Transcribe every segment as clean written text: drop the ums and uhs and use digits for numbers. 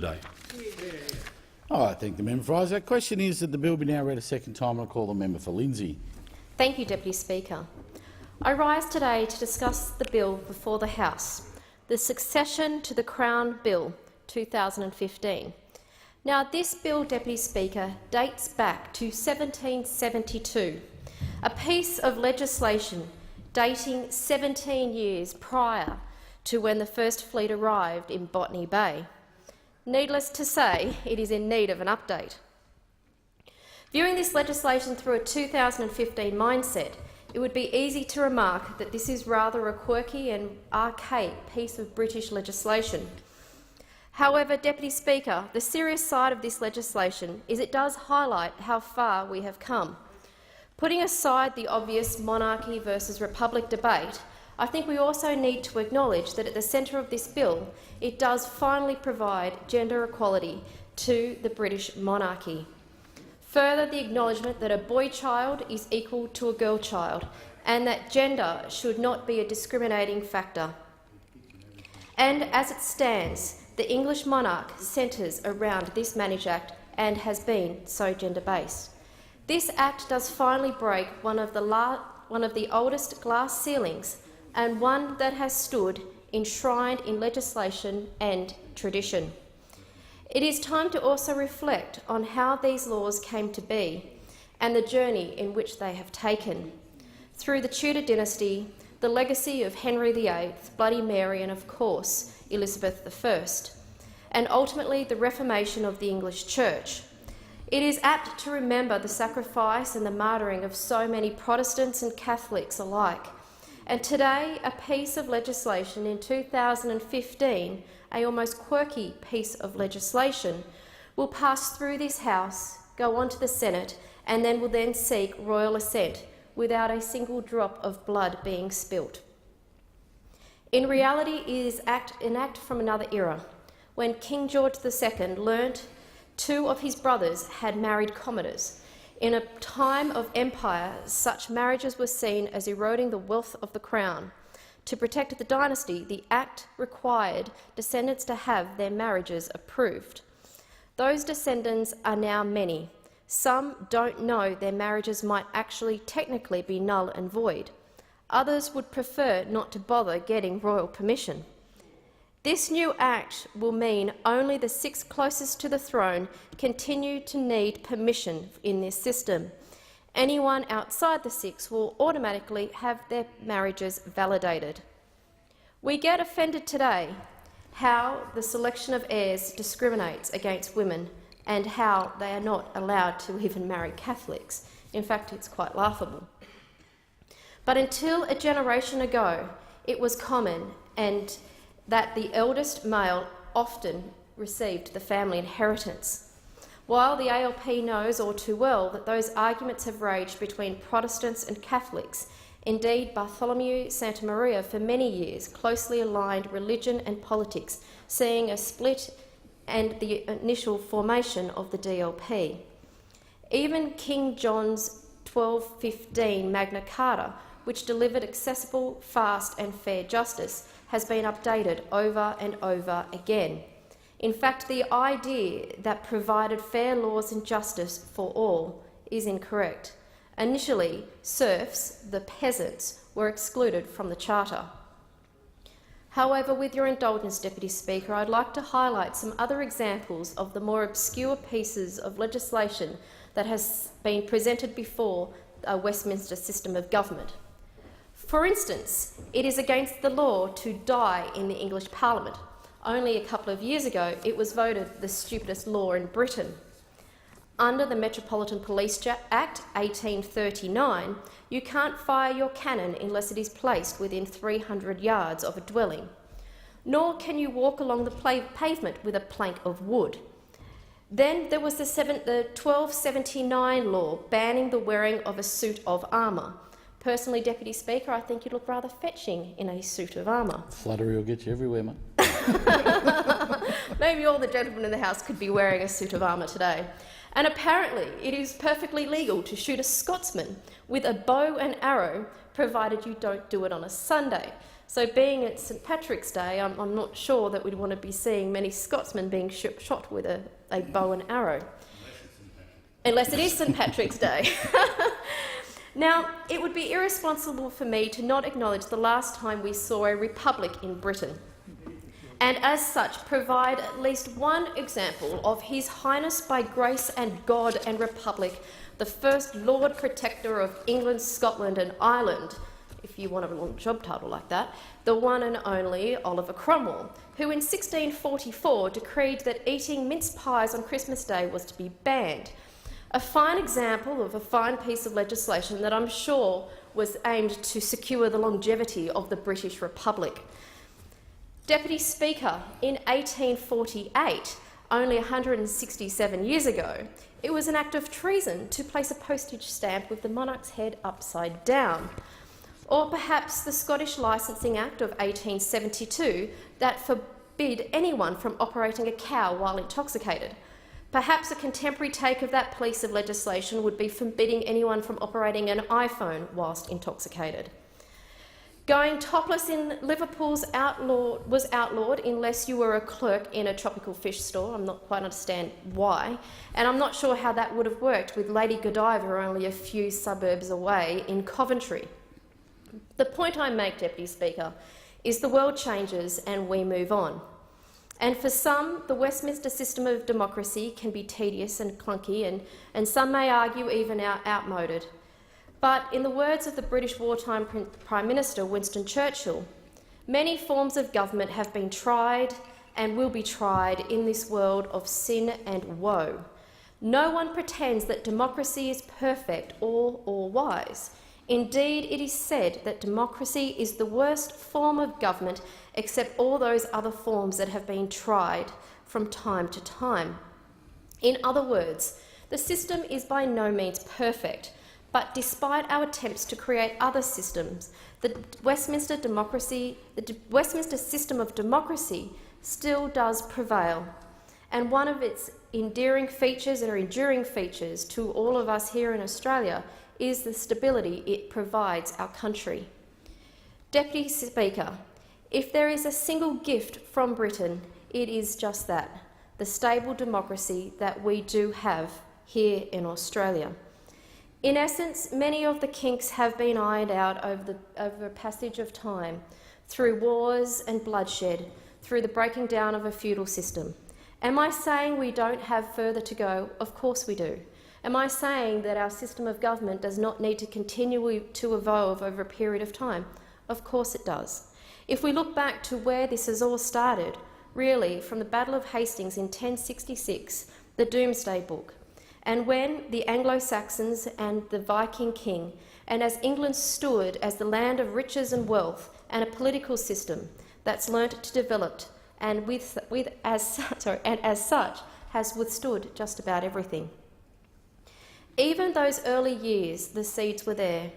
today. I thank the member for Isaac. Question is that the bill be now read a second time. I call the member for Lindsay. Thank you, Deputy Speaker. I rise today to discuss the bill before the House, the Succession to the Crown Bill 2015. Now, this bill, Deputy Speaker, dates back to 1772, a piece of legislation dating 17 years prior to when the First Fleet arrived in Botany Bay. Needless to say, it is in need of an update. Viewing this legislation through a 2015 mindset, it would be easy to remark that this is rather a quirky and archaic piece of British legislation. However, Deputy Speaker, the serious side of this legislation is it does highlight how far we have come. Putting aside the obvious monarchy versus republic debate, I think we also need to acknowledge that at the centre of this bill, it does finally provide gender equality to the British monarchy. Further, the acknowledgement that a boy child is equal to a girl child and that gender should not be a discriminating factor. And as it stands, the English monarch centres around this Manage Act and has been so gender-based. This Act does finally break one of the oldest glass ceilings and one that has stood enshrined in legislation and tradition. It is time to also reflect on how these laws came to be and the journey in which they have taken. Through the Tudor dynasty, the legacy of Henry VIII, Bloody Mary and, of course, Elizabeth I, and ultimately the reformation of the English Church. It is apt to remember the sacrifice and the martyring of so many Protestants and Catholics alike. And today, a piece of legislation in 2015, an almost quirky piece of legislation, will pass through this House, go on to the Senate, and then will then seek royal assent without a single drop of blood being spilt. In reality, it is an act from another era, when King George II learnt two of his brothers had married commoners. In a time of empire, such marriages were seen as eroding the wealth of the crown. To protect the dynasty, the Act required descendants to have their marriages approved. Those descendants are now many. Some don't know their marriages might actually technically be null and void. Others would prefer not to bother getting royal permission. This new Act will mean only the six closest to the throne continue to need permission in this system. Anyone outside the six will automatically have their marriages validated. We get offended today how the selection of heirs discriminates against women and how they are not allowed to even marry Catholics. In fact, it's quite laughable. But until a generation ago, it was common and that the eldest male often received the family inheritance. While the ALP knows all too well that those arguments have raged between Protestants and Catholics, indeed Bartholomew Santamaria for many years closely aligned religion and politics, seeing a split and the initial formation of the DLP. Even King John's 1215 Magna Carta, which delivered accessible, fast and fair justice, has been updated over and over again. In fact, the idea that provided fair laws and justice for all is incorrect. Initially, serfs, the peasants, were excluded from the Charter. However, with your indulgence, Deputy Speaker, I'd like to highlight some other examples of the more obscure pieces of legislation that has been presented before a Westminster system of government. For instance, it is against the law to die in the English Parliament. Only a couple of years ago, it was voted the stupidest law in Britain. Under the Metropolitan Police Act 1839, you can't fire your cannon unless it is placed within 300 yards of a dwelling. Nor can you walk along the pavement with a plank of wood. Then there was the 1279 law banning the wearing of a suit of armour. Personally, Deputy Speaker, I think you look rather fetching in a suit of armour. Flattery will get you everywhere, mate. Maybe all the gentlemen in the House could be wearing a suit of armour today. And apparently it is perfectly legal to shoot a Scotsman with a bow and arrow, provided you don't do it on a Sunday. So being at St Patrick's Day, I'm not sure that we'd want to be seeing many Scotsmen being shot with a bow and arrow. Unless it is St Patrick's Day. Now, it would be irresponsible for me to not acknowledge the last time we saw a republic in Britain, and as such provide at least one example of His Highness by grace and God and Republic, the first Lord Protector of England, Scotland and Ireland, if you want a long job title like that, the one and only Oliver Cromwell, who in 1644 decreed that eating mince pies on Christmas Day was to be banned. A fine example of a fine piece of legislation that I'm sure was aimed to secure the longevity of the British Republic. Deputy Speaker, in 1848, only 167 years ago, it was an act of treason to place a postage stamp with the monarch's head upside down. Or perhaps the Scottish Licensing Act of 1872 that forbid anyone from operating a cow while intoxicated. Perhaps a contemporary take of that piece of legislation would be forbidding anyone from operating an iPhone whilst intoxicated. Going topless in Liverpool was outlawed unless you were a clerk in a tropical fish store. I'm not quite understand why, and I'm not sure how that would have worked with Lady Godiva only a few suburbs away in Coventry. The point I make, Deputy Speaker, is the world changes and we move on. And for some, the Westminster system of democracy can be tedious and clunky, and some may argue even outmoded. But in the words of the British wartime Prime Minister Winston Churchill, many forms of government have been tried and will be tried in this world of sin and woe. No one pretends that democracy is perfect or all-wise. Indeed, it is said that democracy is the worst form of government except all those other forms that have been tried from time to time. In other words, the system is by no means perfect, but despite our attempts to create other systems, the Westminster system of democracy still does prevail. And one of its enduring features to all of us here in Australia is the stability it provides our country. Deputy Speaker, if there is a single gift from Britain, it is just that, the stable democracy that we do have here in Australia. In essence, many of the kinks have been ironed out over a passage of time, through wars and bloodshed, through the breaking down of a feudal system. Am I saying we don't have further to go? Of course we do. Am I saying that our system of government does not need to continue to evolve over a period of time? Of course it does. If we look back to where this has all started, really from the Battle of Hastings in 1066, the Domesday Book, and when the Anglo-Saxons and the Viking king, and as England stood as the land of riches and wealth and a political system that's learnt to develop and as such has withstood just about everything. Even those early years, the seeds were there.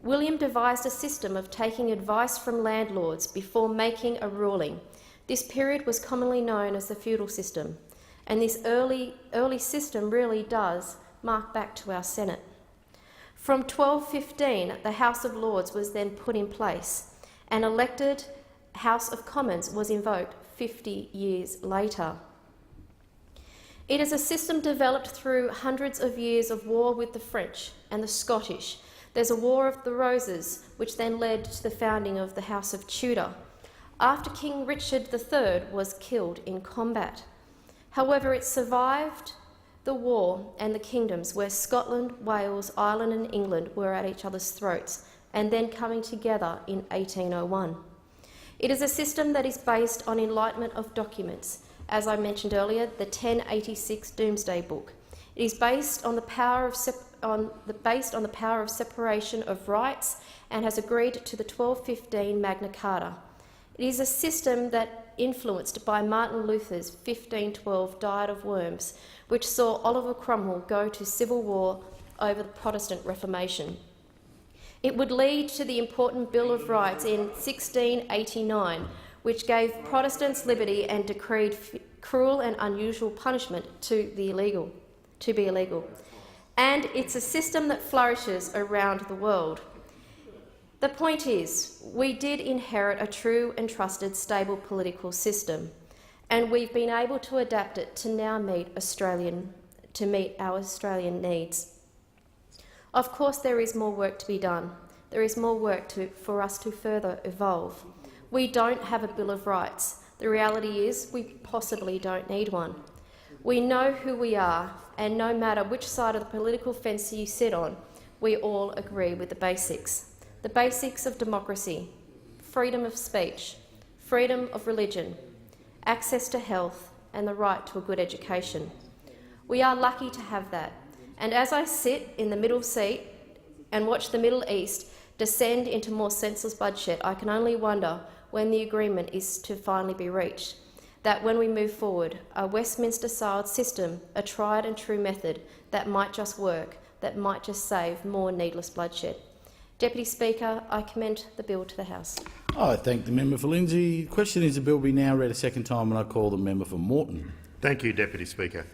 William devised a system of taking advice from landlords before making a ruling. This period was commonly known as the feudal system, and this early system really does mark back to our Senate. From 1215, the House of Lords was then put in place, and elected House of Commons was invoked 50 years later. It is a system developed through hundreds of years of war with the French and the Scottish. There's a War of the Roses, which then led to the founding of the House of Tudor, after King Richard III was killed in combat. However, it survived the war and the kingdoms where Scotland, Wales, Ireland and England were at each other's throats, and then coming together in 1801. It is a system that is based on enlightenment of documents. As I mentioned earlier, the 1086 Domesday Book. It is based on the power of separation of rights and has agreed to the 1215 Magna Carta. It is a system that influenced by Martin Luther's 1512 Diet of Worms, which saw Oliver Cromwell go to civil war over the Protestant Reformation. It would lead to the important Bill of Rights in 1689, which gave Protestants liberty and decreed cruel and unusual punishment to be illegal. And it's a system that flourishes around the world. The point is, we did inherit a true and trusted stable political system, and we've been able to adapt it to now meet our Australian needs. Of course, there is more work to be done. There is more work for us to further evolve. We don't have a Bill of Rights. The reality is we possibly don't need one. We know who we are, and no matter which side of the political fence you sit on, we all agree with the basics. The basics of democracy: freedom of speech, freedom of religion, access to health, and the right to a good education. We are lucky to have that, and as I sit in the middle seat and watch the Middle East descend into more senseless bloodshed, I can only wonder when the agreement is to finally be reached, that when we move forward, a Westminster-style system, a tried and true method that might just work, that might just save more needless bloodshed. Deputy Speaker, I commend the bill to the House. I thank the member for Lindsay. The question is the bill be now read a second time and I call the member for Moreton. Thank you, Deputy Speaker.